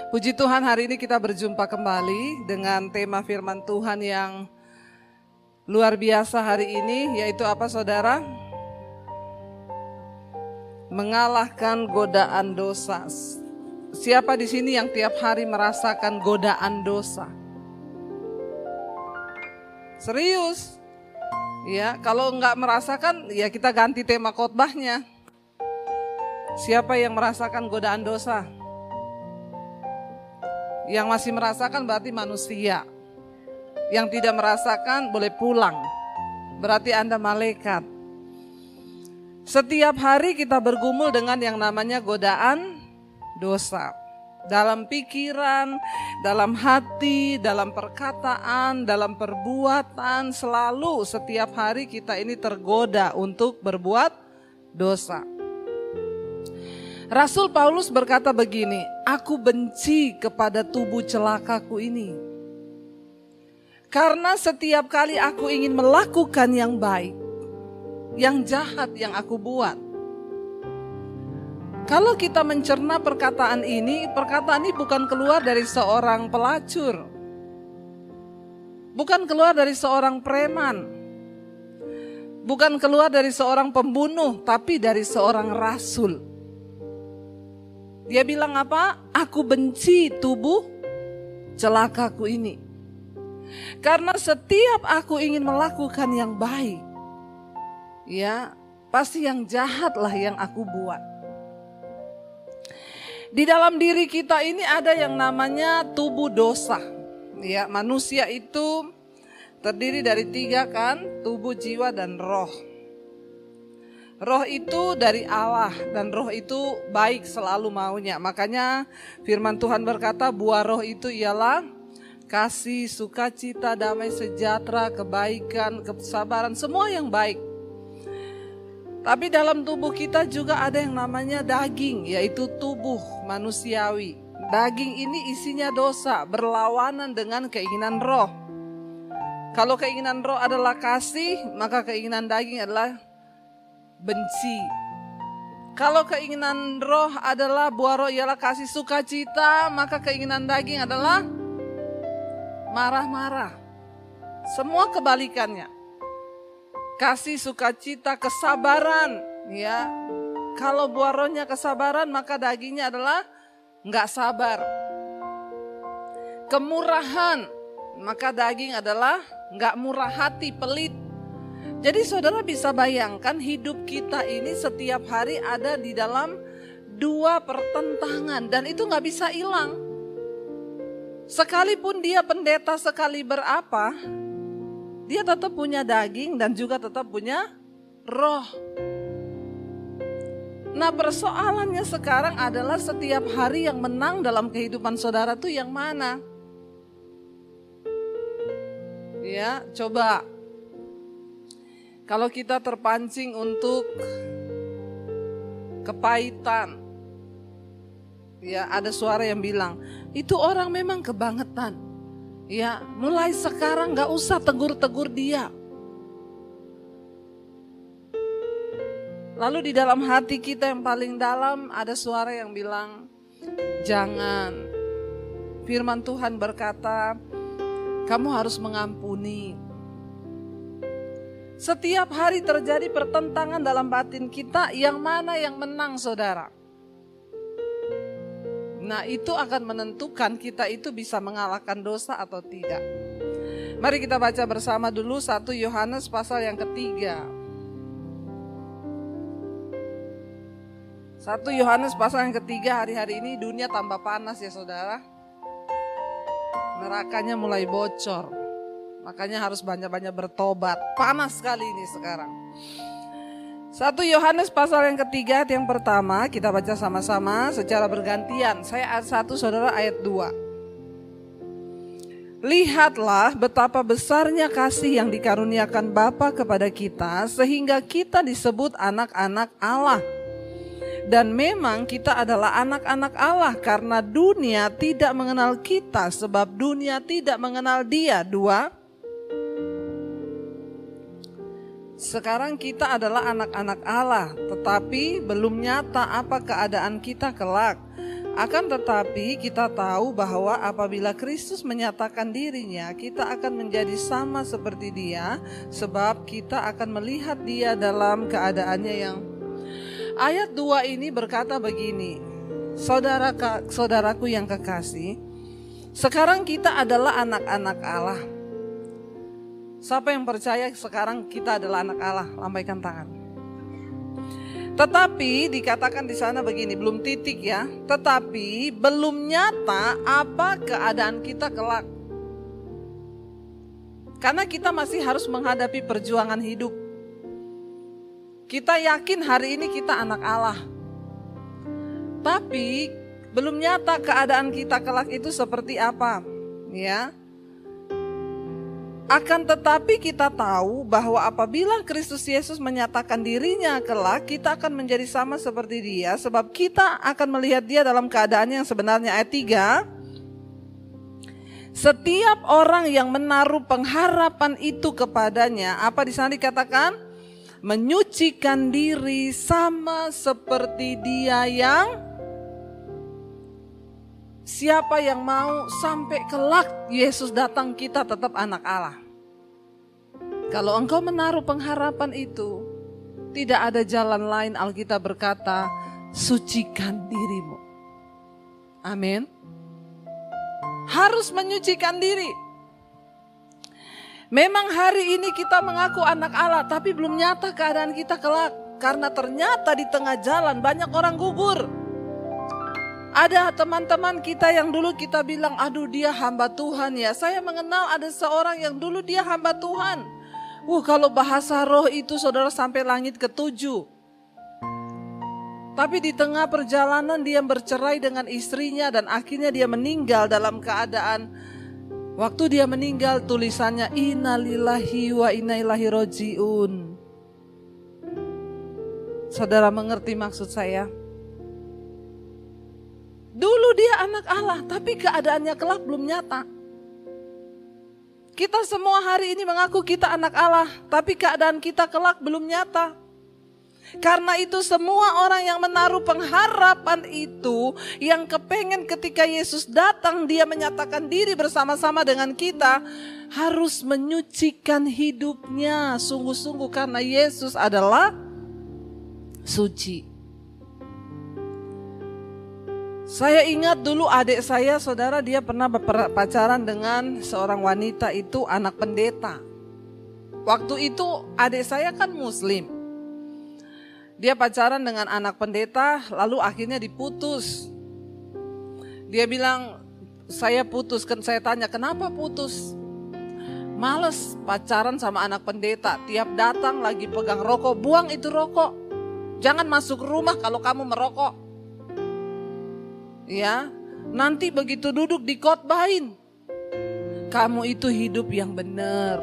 Puji Tuhan, hari ini kita berjumpa kembali dengan tema firman Tuhan yang luar biasa hari ini, yaitu apa saudara? Mengalahkan godaan dosa. Siapa di sini yang tiap hari merasakan godaan dosa? Serius? Ya, kalau enggak merasakan, ya kita ganti tema khotbahnya. Siapa yang merasakan godaan dosa? Yang masih merasakan berarti manusia. Yang tidak merasakan boleh pulang. Berarti Anda malaikat. Setiap hari kita bergumul dengan yang namanya godaan dosa. Dalam pikiran, dalam hati, dalam perkataan, dalam perbuatan, selalu setiap hari kita ini tergoda untuk berbuat dosa. Rasul Paulus berkata begini, aku benci kepada tubuh celakaku ini. Karena setiap kali aku ingin melakukan yang baik, yang jahat yang aku buat. Kalau kita mencerna perkataan ini bukan keluar dari seorang pelacur. Bukan keluar dari seorang preman. Bukan keluar dari seorang pembunuh, tapi dari seorang rasul. Dia bilang apa? Aku benci tubuh celakaku ini. Karena setiap aku ingin melakukan yang baik, ya pasti yang jahatlah yang aku buat. Di dalam diri kita ini ada yang namanya tubuh dosa. Ya, manusia itu terdiri dari 3 kan, tubuh, jiwa, dan roh. Roh itu dari Allah dan roh itu baik selalu maunya. Makanya firman Tuhan berkata buah roh itu ialah kasih, sukacita, damai sejahtera, kebaikan, kesabaran, semua yang baik. Tapi dalam tubuh kita juga ada yang namanya daging, yaitu tubuh manusiawi. Daging ini isinya dosa, berlawanan dengan keinginan roh. Kalau keinginan roh adalah kasih, maka keinginan daging adalah benci. Kalau keinginan roh adalah buah roh ialah kasih, sukacita, maka keinginan daging adalah marah-marah. Semua kebalikannya. Kasih, sukacita, kesabaran, ya. Kalau buah rohnya kesabaran, maka dagingnya adalah enggak sabar. Kemurahan, maka daging adalah enggak murah hati, pelit. Jadi saudara bisa bayangkan hidup kita ini setiap hari ada di dalam 2 pertentangan dan itu gak bisa hilang. Sekalipun dia pendeta sekali berapa, dia tetap punya daging dan juga tetap punya roh. Nah persoalannya sekarang adalah setiap hari yang menang dalam kehidupan saudara tuh yang mana? Ya, coba. Kalau kita terpancing untuk kepahitan, ya ada suara yang bilang, itu orang memang kebangetan. Ya, mulai sekarang gak usah tegur-tegur dia. Lalu di dalam hati kita yang paling dalam ada suara yang bilang, jangan. Firman Tuhan berkata, kamu harus mengampuni. Setiap hari terjadi pertentangan dalam batin kita, yang mana yang menang saudara? Nah itu akan menentukan kita itu bisa mengalahkan dosa atau tidak. Mari kita baca bersama dulu 1 Yohanes pasal yang ketiga. 1 Yohanes pasal yang ketiga, hari-hari ini dunia tambah panas ya saudara. Nerakanya mulai bocor. Makanya harus banyak-banyak bertobat. Panas sekali ini sekarang. 1 Yohanes pasal yang ketiga, yang pertama kita baca sama-sama secara bergantian. Saya ayat 1, saudara ayat 2. Lihatlah betapa besarnya kasih yang dikaruniakan Bapa kepada kita, sehingga kita disebut anak-anak Allah. Dan memang kita adalah anak-anak Allah karena dunia tidak mengenal kita, sebab dunia tidak mengenal Dia. 2. Sekarang kita adalah anak-anak Allah, tetapi belum nyata apa keadaan kita kelak. Akan tetapi kita tahu bahwa apabila Kristus menyatakan dirinya, kita akan menjadi sama seperti Dia, sebab kita akan melihat Dia dalam keadaannya yang... Ayat 2 ini berkata begini, saudaraku yang kekasih, sekarang kita adalah anak-anak Allah. Siapa yang percaya sekarang kita adalah anak Allah? Lambaikan tangan. Tetapi dikatakan di sana begini, belum titik ya. Tetapi belum nyata apa keadaan kita kelak. Karena kita masih harus menghadapi perjuangan hidup. Kita yakin hari ini kita anak Allah. Tapi belum nyata keadaan kita kelak itu seperti apa, ya. Akan tetapi kita tahu bahwa apabila Kristus Yesus menyatakan dirinya kelak, kita akan menjadi sama seperti Dia, sebab kita akan melihat Dia dalam keadaan yang sebenarnya. Ayat 3, setiap orang yang menaruh pengharapan itu kepadanya, apa di sana dikatakan? Menyucikan diri sama seperti Dia yang... Siapa yang mau sampai kelak Yesus datang kita tetap anak Allah. Kalau engkau menaruh pengharapan itu, tidak ada jalan lain. Alkitab berkata, sucikan dirimu. Amin. Harus menyucikan diri. Memang hari ini kita mengaku anak Allah, tapi belum nyata keadaan kita kelak. Karena ternyata di tengah jalan banyak orang gugur. Ada teman-teman kita yang dulu kita bilang, aduh dia hamba Tuhan ya. Saya mengenal ada seorang yang dulu dia hamba Tuhan. Kalau bahasa roh itu saudara sampai langit ke-7. Tapi di tengah perjalanan dia bercerai dengan istrinya dan akhirnya dia meninggal dalam keadaan. Waktu dia meninggal tulisannya innalillahi wa inna ilaihi rajiun. Saudara mengerti maksud saya? Dulu dia anak Allah, tapi keadaannya kelak belum nyata. Kita semua hari ini mengaku kita anak Allah, tapi keadaan kita kelak belum nyata. Karena itu semua orang yang menaruh pengharapan itu, yang kepengen ketika Yesus datang dia menyatakan diri bersama-sama dengan kita, harus menyucikan hidupnya sungguh-sungguh karena Yesus adalah suci. Saya ingat dulu adik saya, saudara, dia pernah pacaran dengan seorang wanita itu anak pendeta. Waktu itu adik saya kan muslim. Dia pacaran dengan anak pendeta, lalu akhirnya diputus. Dia bilang, saya putus. Saya tanya, kenapa putus? Males pacaran sama anak pendeta. Tiap datang lagi pegang rokok, buang itu rokok. Jangan masuk rumah kalau kamu merokok. Ya, nanti begitu duduk dikotbahin, kamu itu hidup yang benar.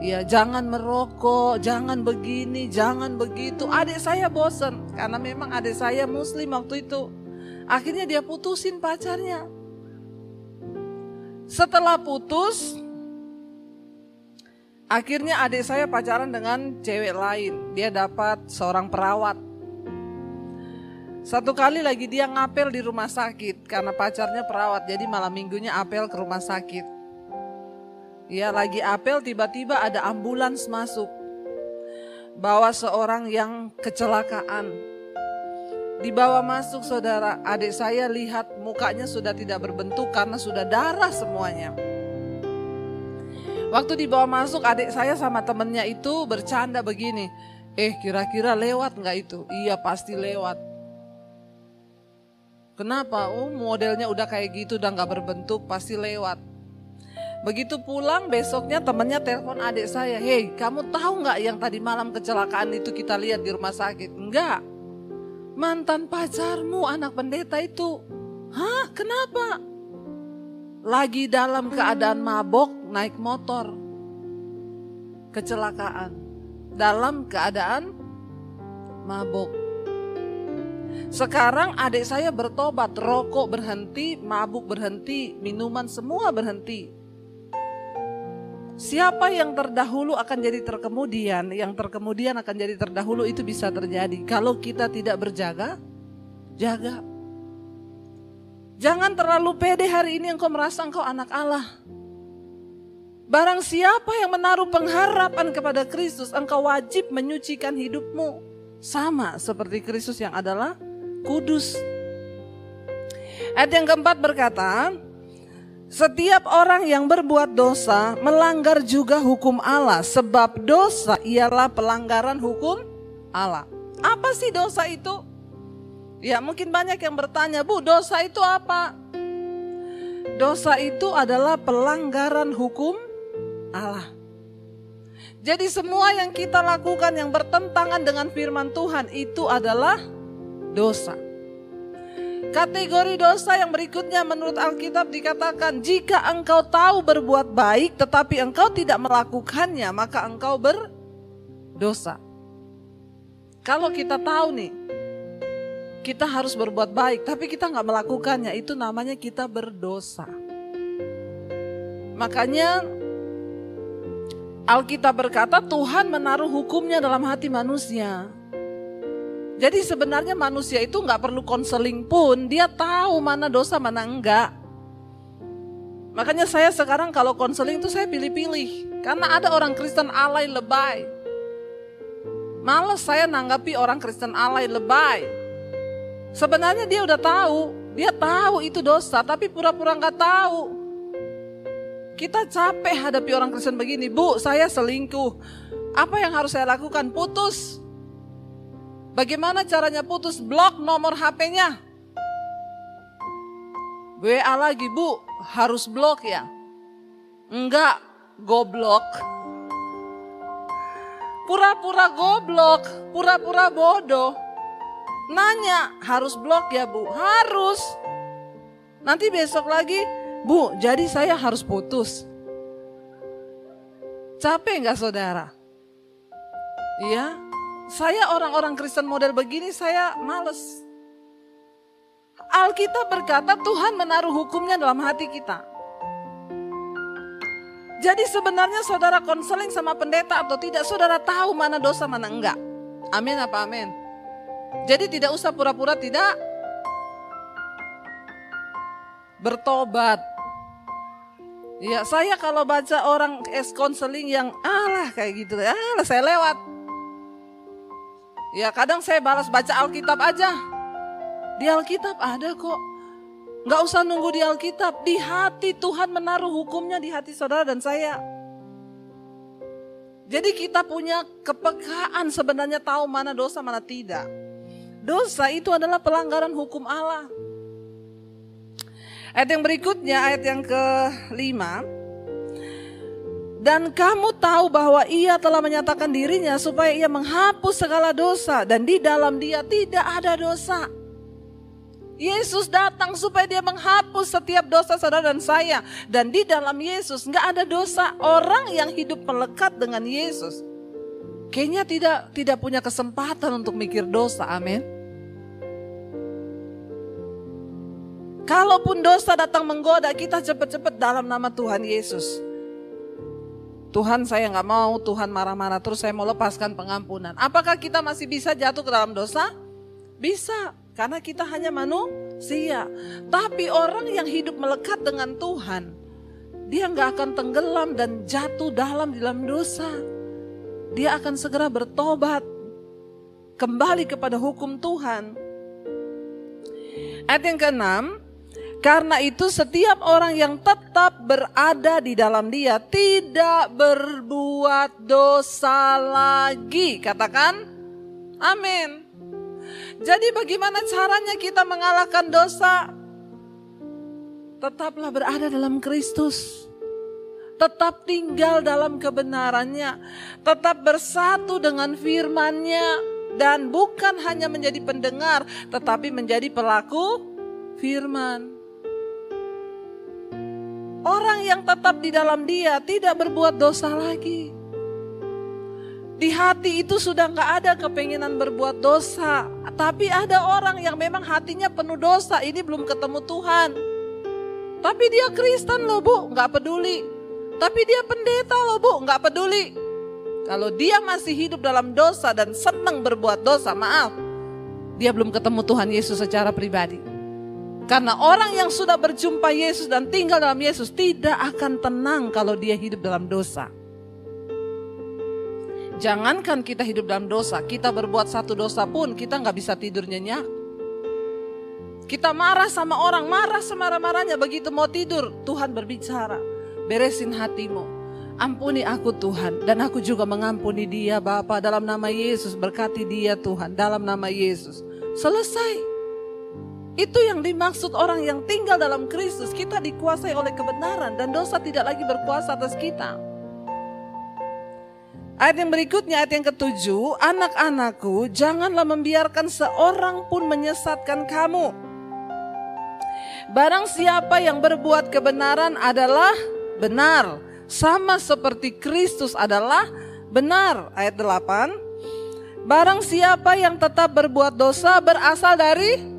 Ya, jangan merokok, jangan begini, jangan begitu. Adik saya bosan karena memang adik saya muslim waktu itu. Akhirnya dia putusin pacarnya. Setelah putus, akhirnya adik saya pacaran dengan cewek lain. Dia dapat seorang perawat. Satu kali lagi dia ngapel di rumah sakit karena pacarnya perawat, jadi malam minggunya apel ke rumah sakit. Ya, lagi apel tiba-tiba ada ambulans masuk, bawa seorang yang kecelakaan. Dibawa masuk saudara, adik saya lihat mukanya sudah tidak berbentuk karena sudah darah semuanya. Waktu dibawa masuk adik saya sama temennya itu bercanda begini, kira-kira lewat gak itu? Iya pasti lewat. Kenapa? Modelnya udah kayak gitu, udah gak berbentuk, pasti lewat. Begitu pulang besoknya temennya telepon adik saya, hey kamu tahu gak yang tadi malam kecelakaan itu kita lihat di rumah sakit? Enggak, mantan pacarmu anak pendeta itu. Hah, kenapa? Lagi dalam keadaan mabok naik motor, kecelakaan. Dalam keadaan mabok. Sekarang adik saya bertobat, rokok berhenti, mabuk berhenti, minuman semua berhenti. Siapa yang terdahulu akan jadi terkemudian, yang terkemudian akan jadi terdahulu, itu bisa terjadi. Kalau kita tidak berjaga, jaga. Jangan terlalu pede hari ini engkau merasa engkau anak Allah. Barang siapa yang menaruh pengharapan kepada Kristus, engkau wajib menyucikan hidupmu. Sama seperti Kristus yang adalah kudus. Ayat yang keempat berkata, setiap orang yang berbuat dosa melanggar juga hukum Allah. Sebab dosa ialah pelanggaran hukum Allah. Apa sih dosa itu? Ya mungkin banyak yang bertanya, Bu, dosa itu apa? Dosa itu adalah pelanggaran hukum Allah. Jadi semua yang kita lakukan yang bertentangan dengan firman Tuhan itu adalah dosa. Kategori dosa yang berikutnya menurut Alkitab dikatakan, jika engkau tahu berbuat baik tetapi engkau tidak melakukannya, maka engkau berdosa. Kalau kita tahu nih, kita harus berbuat baik, tapi kita nggak melakukannya, itu namanya kita berdosa. Makanya Alkitab berkata Tuhan menaruh hukumnya dalam hati manusia. Jadi sebenarnya manusia itu nggak perlu konseling pun, dia tahu mana dosa mana enggak. Makanya saya sekarang kalau konseling itu saya pilih-pilih, karena ada orang Kristen alay lebay. Males saya nanggapi orang Kristen alay lebay. Sebenarnya dia udah tahu, dia tahu itu dosa, tapi pura-pura nggak tahu. Kita capek hadapi orang Kristen begini, Bu, saya selingkuh. Apa yang harus saya lakukan? Putus. Bagaimana caranya putus? Blok nomor HP-nya. WA lagi, Bu, harus blok ya? Enggak, goblok. Pura-pura goblok, pura-pura bodoh. Nanya, harus blok ya Bu? Harus. Nanti besok lagi, Bu, jadi saya harus putus. Capek gak saudara? Iya, saya orang-orang Kristen model begini saya males. Alkitab berkata Tuhan menaruh hukumnya dalam hati kita. Jadi sebenarnya saudara konseling sama pendeta atau tidak, saudara tahu mana dosa mana enggak. Amin apa amin? Jadi tidak usah pura-pura tidak bertobat. Ya, saya kalau baca orang konseling yang kayak gitu, saya lewat. Ya, kadang saya balas baca Alkitab aja. Di Alkitab ada kok. Nggak usah nunggu di Alkitab, di hati Tuhan menaruh hukumnya di hati saudara dan saya. Jadi kita punya kepekaan sebenarnya tahu mana dosa mana tidak. Dosa itu adalah pelanggaran hukum Allah. Ayat yang berikutnya, ayat yang ke-5. Dan kamu tahu bahwa ia telah menyatakan dirinya supaya ia menghapus segala dosa. Dan di dalam dia tidak ada dosa. Yesus datang supaya dia menghapus setiap dosa saudara dan saya. Dan di dalam Yesus gak ada dosa. Orang yang hidup melekat dengan Yesus kayaknya tidak punya kesempatan untuk mikir dosa, amin. Kalaupun dosa datang menggoda, kita cepat-cepat dalam nama Tuhan Yesus. Tuhan saya gak mau, Tuhan marah-marah terus saya mau lepaskan pengampunan. Apakah kita masih bisa jatuh ke dalam dosa? Bisa, karena kita hanya manusia. Tapi orang yang hidup melekat dengan Tuhan, dia gak akan tenggelam dan jatuh dalam dosa. Dia akan segera bertobat, kembali kepada hukum Tuhan. Ayat yang ke-6, karena itu setiap orang yang tetap berada di dalam dia tidak berbuat dosa lagi. Katakan amin. Jadi bagaimana caranya kita mengalahkan dosa? Tetaplah berada dalam Kristus. Tetap tinggal dalam kebenarannya, tetap bersatu dengan firman-Nya, dan bukan hanya menjadi pendengar, tetapi menjadi pelaku firman. Orang yang tetap di dalam Dia tidak berbuat dosa lagi. Di hati itu sudah gak ada kepinginan berbuat dosa, tapi ada orang yang memang hatinya penuh dosa, ini belum ketemu Tuhan. Tapi dia Kristen loh Bu, gak peduli. Tapi dia pendeta loh Bu, gak peduli. Kalau dia masih hidup dalam dosa dan senang berbuat dosa, maaf, dia belum ketemu Tuhan Yesus secara pribadi. Karena orang yang sudah berjumpa Yesus dan tinggal dalam Yesus tidak akan tenang kalau dia hidup dalam dosa. Jangankan kita hidup dalam dosa, kita berbuat satu dosa pun kita gak bisa tidur nyenyak. Kita marah sama orang, marah semarah-marahnya, begitu mau tidur Tuhan berbicara, beresin hatimu, ampuni aku Tuhan, dan aku juga mengampuni dia Bapa, dalam nama Yesus, berkati dia Tuhan, dalam nama Yesus. Selesai. Itu yang dimaksud orang yang tinggal dalam Kristus. Kita dikuasai oleh kebenaran dan dosa tidak lagi berkuasa atas kita. Ayat yang berikutnya, ayat yang ke-7, anak-anakku, janganlah membiarkan seorang pun menyesatkan kamu. Barang siapa yang berbuat kebenaran adalah benar, sama seperti Kristus adalah benar. Ayat 8, barang siapa yang tetap berbuat dosa berasal dari...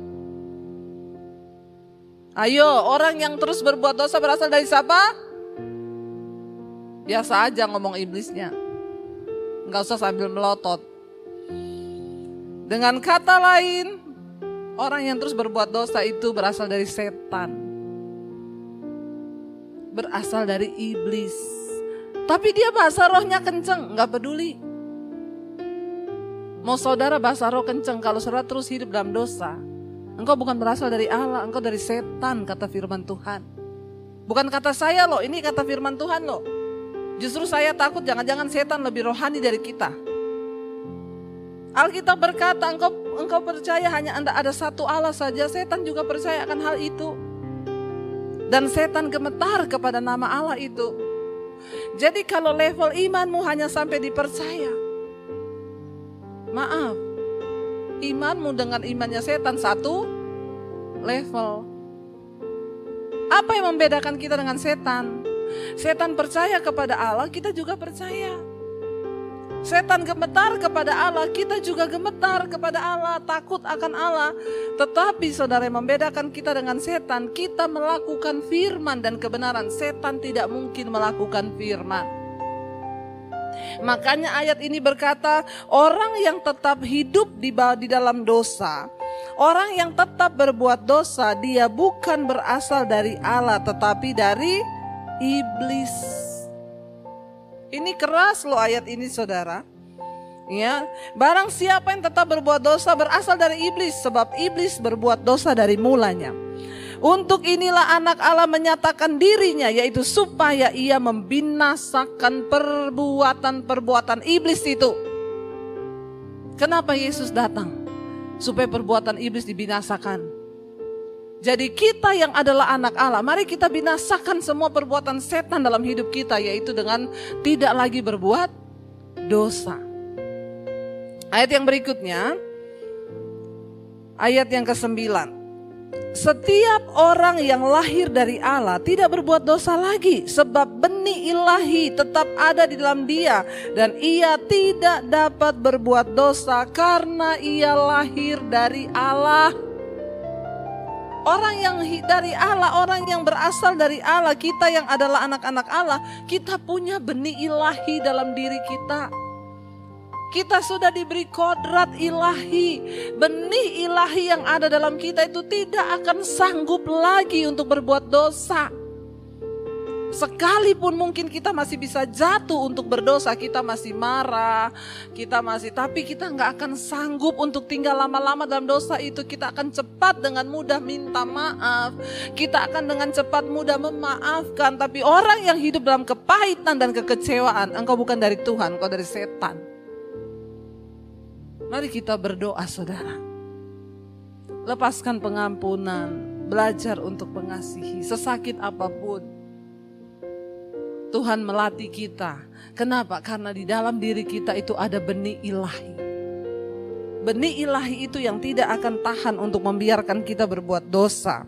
Ayo, orang yang terus berbuat dosa berasal dari siapa? Biasa aja ngomong iblisnya. Enggak usah sambil melotot. Dengan kata lain, orang yang terus berbuat dosa itu berasal dari setan. Berasal dari iblis. Tapi dia bahasa rohnya kenceng, enggak peduli. Mau saudara bahasa roh kenceng, kalau saudara terus hidup dalam dosa, engkau bukan berasal dari Allah, engkau dari setan, kata firman Tuhan. Bukan kata saya loh, ini kata firman Tuhan loh. Justru saya takut jangan-jangan setan lebih rohani dari kita. Alkitab berkata engkau percaya hanya ada satu Allah saja, setan juga percaya akan hal itu. Dan setan gemetar kepada nama Allah itu. Jadi kalau level imanmu hanya sampai dipercaya, maaf, imanmu dengan imannya setan satu level. Apa yang membedakan kita dengan setan? Setan percaya kepada Allah, kita juga percaya. Setan gemetar kepada Allah, kita juga gemetar kepada Allah, takut akan Allah. Tetapi saudara, yang membedakan kita dengan setan, kita melakukan firman dan kebenaran. Setan tidak mungkin melakukan firman. Makanya ayat ini berkata, orang yang tetap hidup di dalam dosa, orang yang tetap berbuat dosa, dia bukan berasal dari Allah tetapi dari iblis. Ini keras loh ayat ini saudara. Ya, barang siapa yang tetap berbuat dosa berasal dari iblis, sebab iblis berbuat dosa dari mulanya. Untuk inilah anak Allah menyatakan dirinya, yaitu supaya ia membinasakan perbuatan-perbuatan iblis itu. Kenapa Yesus datang? Supaya perbuatan iblis dibinasakan. Jadi kita yang adalah anak Allah, mari kita binasakan semua perbuatan setan dalam hidup kita, yaitu dengan tidak lagi berbuat dosa. Ayat yang berikutnya, ayat yang ke-9. Setiap orang yang lahir dari Allah tidak berbuat dosa lagi, sebab benih ilahi tetap ada di dalam dia, dan ia tidak dapat berbuat dosa karena ia lahir dari Allah. Orang yang dari Allah, orang yang berasal dari Allah, kita yang adalah anak-anak Allah, kita punya benih ilahi dalam diri kita. Kita sudah diberi kodrat ilahi. Benih ilahi yang ada dalam kita itu tidak akan sanggup lagi untuk berbuat dosa. Sekalipun mungkin kita masih bisa jatuh untuk berdosa, kita masih marah, tapi kita nggak akan sanggup untuk tinggal lama-lama dalam dosa itu. Kita akan cepat dengan mudah minta maaf, kita akan dengan cepat mudah memaafkan. Tapi orang yang hidup dalam kepahitan dan kekecewaan, engkau bukan dari Tuhan, engkau dari setan. Mari kita berdoa saudara. Lepaskan pengampunan, belajar untuk mengasihi, sesakit apapun. Tuhan melatih kita. Kenapa? Karena di dalam diri kita itu ada benih ilahi. Benih ilahi itu yang tidak akan tahan untuk membiarkan kita berbuat dosa.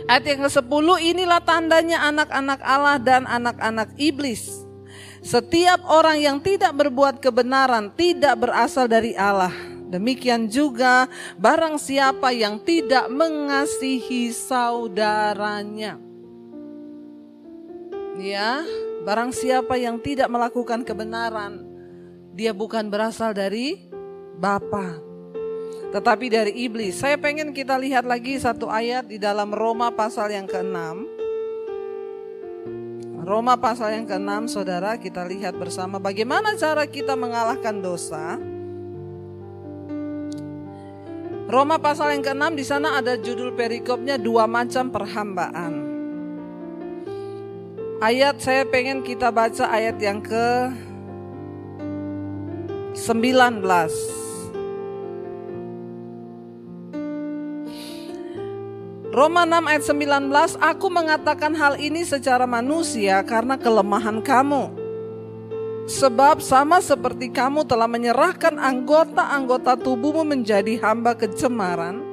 Ayat yang ke-10, inilah tandanya anak-anak Allah dan anak-anak iblis. Setiap orang yang tidak berbuat kebenaran tidak berasal dari Allah. Demikian juga barang siapa yang tidak mengasihi saudaranya. Ya, barang siapa yang tidak melakukan kebenaran, dia bukan berasal dari Bapa, tetapi dari iblis. Saya pengen kita lihat lagi satu ayat di dalam Roma pasal yang ke-6. Roma pasal yang ke-6, saudara, kita lihat bersama bagaimana cara kita mengalahkan dosa. Roma pasal yang ke-6, di sana ada judul perikopnya 2 macam perhambaan. Ayat saya pengen kita baca ayat yang ke-19. Roma 6 ayat 19, aku mengatakan hal ini secara manusia karena kelemahan kamu. Sebab sama seperti kamu telah menyerahkan anggota-anggota tubuhmu menjadi hamba kecemaran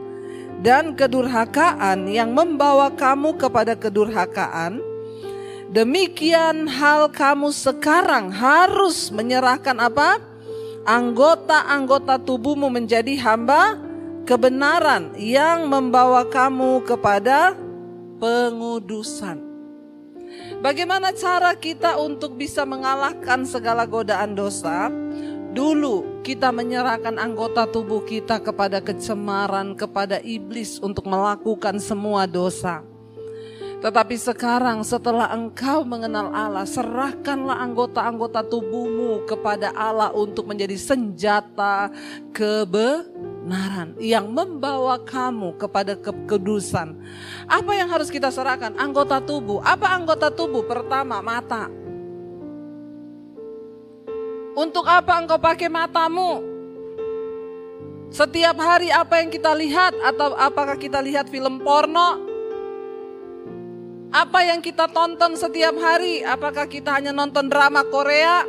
dan kedurhakaan yang membawa kamu kepada kedurhakaan, demikian hal kamu sekarang harus menyerahkan apa? Anggota-anggota tubuhmu menjadi hamba kebenaran yang membawa kamu kepada pengudusan. Bagaimana cara kita untuk bisa mengalahkan segala godaan dosa? Dulu kita menyerahkan anggota tubuh kita kepada kecemaran, kepada iblis untuk melakukan semua dosa. Tetapi sekarang setelah engkau mengenal Allah, serahkanlah anggota-anggota tubuhmu kepada Allah untuk menjadi senjata kebenaran yang membawa kamu kepada kekudusan. Apa yang harus kita serahkan? Anggota tubuh. Apa anggota tubuh? Pertama, mata. Untuk apa engkau pakai matamu? Setiap hari apa yang kita lihat? Atau apakah kita lihat film porno? Apa yang kita tonton setiap hari? Apakah kita hanya nonton drama Korea?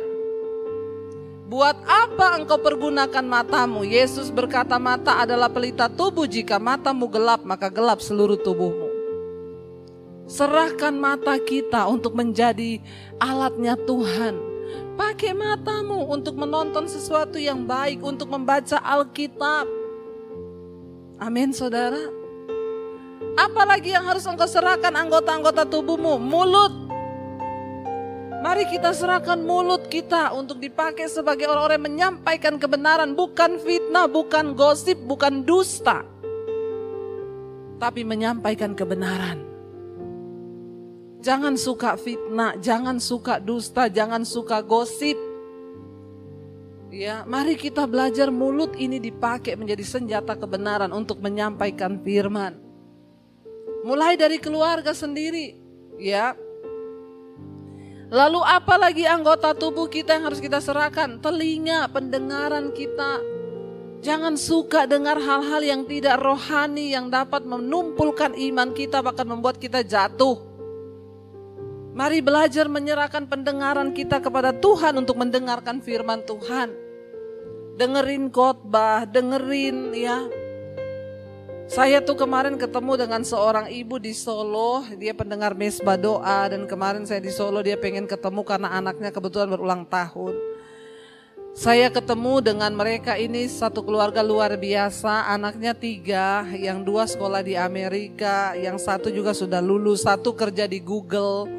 Buat apa engkau pergunakan matamu? Yesus berkata mata adalah pelita tubuh. Jika matamu gelap, maka gelap seluruh tubuhmu. Serahkan mata kita untuk menjadi alatnya Tuhan. Pakai matamu untuk menonton sesuatu yang baik, untuk membaca Alkitab. Amin, saudara. Apalagi yang harus engkau serahkan anggota-anggota tubuhmu? Mulut. Mari kita serahkan mulut kita untuk dipakai sebagai orang-orang yang menyampaikan kebenaran. Bukan fitnah, bukan gosip, bukan dusta. Tapi menyampaikan kebenaran. Jangan suka fitnah, jangan suka dusta, jangan suka gosip. Ya, mari kita belajar mulut ini dipakai menjadi senjata kebenaran untuk menyampaikan firman. Mulai dari keluarga sendiri, ya. Lalu apa lagi anggota tubuh kita yang harus kita serahkan? Telinga, pendengaran kita. Jangan suka dengar hal-hal yang tidak rohani, yang dapat menumpulkan iman kita, bahkan membuat kita jatuh. Mari belajar menyerahkan pendengaran kita kepada Tuhan untuk mendengarkan firman Tuhan. Dengerin khotbah, dengerin ya. Saya tuh kemarin ketemu dengan seorang ibu di Solo, dia pendengar mesbah doa, dan kemarin saya di Solo dia pengen ketemu karena anaknya kebetulan berulang tahun. Saya ketemu dengan mereka ini satu keluarga luar biasa, anaknya 3, yang 2 sekolah di Amerika, yang 1 juga sudah lulus, 1 kerja di Google,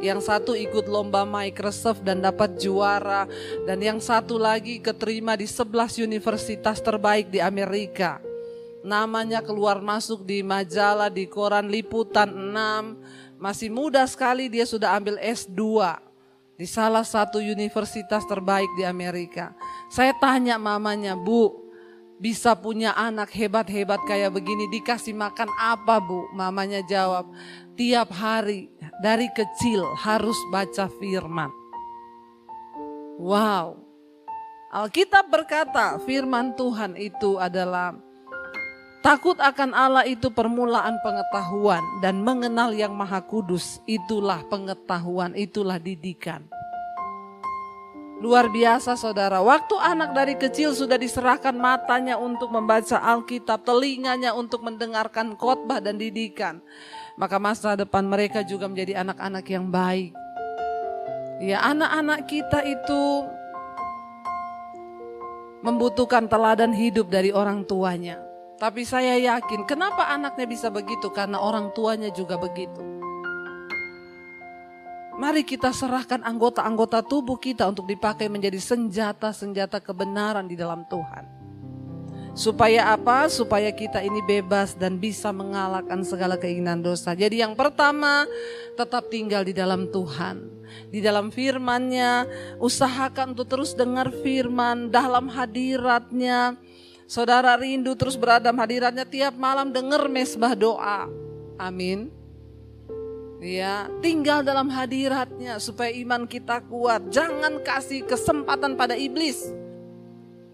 yang 1 ikut lomba Microsoft dan dapat juara, dan yang 1 lagi keterima di 11 universitas terbaik di Amerika. Namanya keluar masuk di majalah, di koran, liputan 6. Masih muda sekali dia sudah ambil S2 di salah satu universitas terbaik di Amerika. Saya tanya mamanya, Bu, bisa punya anak hebat-hebat kayak begini, dikasih makan apa, Bu? Mamanya jawab, tiap hari dari kecil harus baca firman. Wow. Alkitab berkata firman Tuhan itu adalah takut akan Allah itu permulaan pengetahuan, dan mengenal yang Maha Kudus itulah pengetahuan, itulah didikan. Luar biasa saudara, waktu anak dari kecil sudah diserahkan matanya untuk membaca Alkitab, telinganya untuk mendengarkan khotbah dan didikan, maka masa depan mereka juga menjadi anak-anak yang baik. Ya, anak-anak kita itu membutuhkan teladan hidup dari orang tuanya. Tapi saya yakin kenapa anaknya bisa begitu? Karena orang tuanya juga begitu. Mari kita serahkan anggota-anggota tubuh kita untuk dipakai menjadi senjata-senjata kebenaran di dalam Tuhan. Supaya apa? Supaya kita ini bebas dan bisa mengalahkan segala keinginan dosa. Jadi yang pertama, tetap tinggal di dalam Tuhan. Di dalam firman-Nya, usahakan untuk terus dengar firman dalam hadirat-Nya. Saudara rindu terus berada dalam hadirat-Nya, tiap malam dengar mesbah doa. Amin. Ya, tinggal dalam hadirat-Nya supaya iman kita kuat. Jangan kasih kesempatan pada iblis.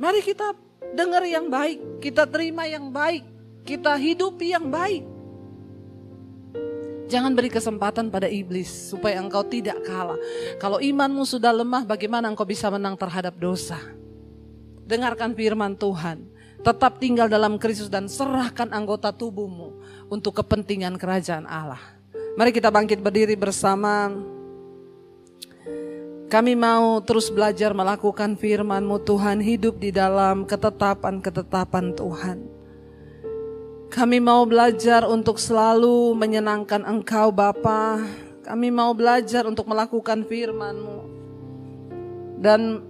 Mari kita dengar yang baik, kita terima yang baik, kita hidupi yang baik. Jangan beri kesempatan pada iblis supaya engkau tidak kalah. Kalau imanmu sudah lemah, bagaimana engkau bisa menang terhadap dosa? Dengarkan firman Tuhan, tetap tinggal dalam Kristus dan serahkan anggota tubuhmu untuk kepentingan kerajaan Allah. Mari kita bangkit berdiri bersama. Kami mau terus belajar melakukan firman-Mu Tuhan, hidup di dalam ketetapan-ketetapan Tuhan. Kami mau belajar untuk selalu menyenangkan Engkau Bapa. Kami mau belajar untuk melakukan firman-Mu dan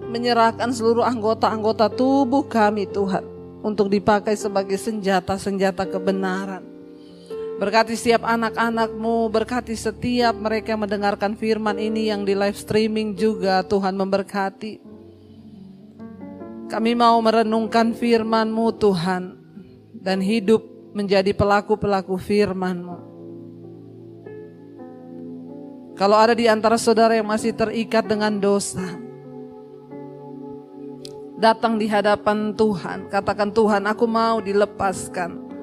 menyerahkan seluruh anggota-anggota tubuh kami Tuhan untuk dipakai sebagai senjata-senjata kebenaran. Berkati setiap anak-anak-Mu, berkati setiap mereka yang mendengarkan firman ini yang di live streaming juga Tuhan memberkati. Kami mau merenungkan firman-Mu Tuhan dan hidup menjadi pelaku-pelaku firman-Mu. Kalau ada di antara saudara yang masih terikat dengan dosa, datang di hadapan Tuhan, katakan Tuhan aku mau dilepaskan.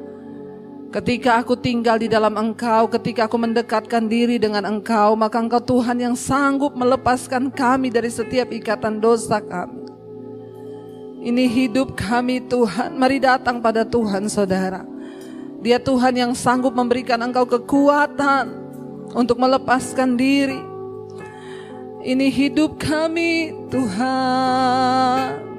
Ketika aku tinggal di dalam Engkau, ketika aku mendekatkan diri dengan Engkau, maka Engkau Tuhan yang sanggup melepaskan kami dari setiap ikatan dosa kami. Ini hidup kami Tuhan, mari datang pada Tuhan saudara. Dia Tuhan yang sanggup memberikan engkau kekuatan untuk melepaskan diri. Ini hidup kami Tuhan.